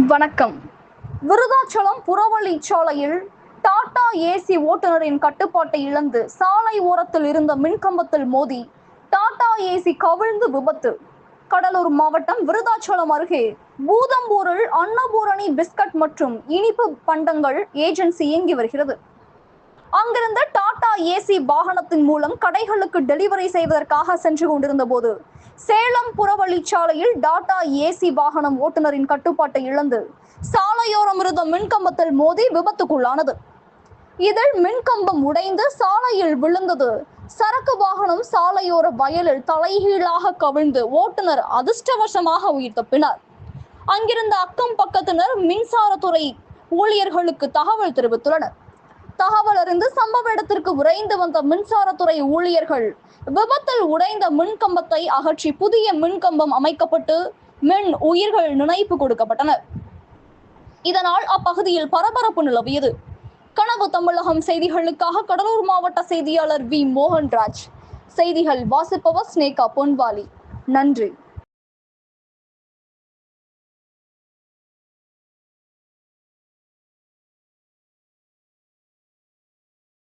வணக்கம். விருதாச்சலம் புறவழிச்சாலையில் டாடா ஏசி ஓட்டுநரின் கட்டுப்பாட்டை இழந்து சாலை ஓரத்தில் இருந்த மின்கம்பத்தில் மோதி டாடா ஏசி கவிழ்ந்து விபத்து. கடலூர் மாவட்டம் விருதாச்சலம் அருகே பூதம்பூரில் அன்னபூரணி பிஸ்கட் மற்றும் இனிப்பு பண்டங்கள் ஏஜென்சி இயங்கி வருகிறது. அங்கிருந்த டாடா ஏசி வாகனத்தின் மூலம் கடைகளுக்கு டெலிவரி செய்வதற்காக சென்று கொண்டிருந்த போது சேலம் புறவழிச்சாலையில் டாடா ஏசி வாகனம் ஓட்டுநரின் கட்டுப்பாட்டை இழந்து சாலையோரம் இருந்த மின்கம்பத்தில் மோதி விபத்துக்குள்ளானது. இதில் மின்கம்பம் உடைந்து சாலையில் விழுந்தது. சரக்கு வாகனம் சாலையோர வயலில் தலைகீழாக கவிழ்ந்து ஓட்டுநர் அதிர்ஷ்டவசமாக உயிர் தப்பினார். அங்கிருந்த அக்கம் பக்கத்தினர் மின்சாரத்துறை ஊழியர்களுக்கு தகவல் தெரிவித்துள்ளனர். தகவல் அறிந்து சம்பவ இடத்திற்கு விரைந்து வந்த மின்சாரத்துறை ஊழியர்கள் விபத்தில் உடைந்த மின்கம்பத்தை அகற்றி புதிய மின்கம்பம் அமைக்கப்பட்டு மின் உயிர்கள் நினைப்பு கொடுக்கப்பட்டன. இதனால் அப்பகுதியில் பரபரப்பு நிலவியது. கனவு தமிழகம் செய்திகளுக்காக கடலூர் மாவட்ட செய்தியாளர் வி மோகன்ராஜ். செய்திகள் வாசிப்பவர் ஸ்னேகா பொன்வாலி. நன்றி.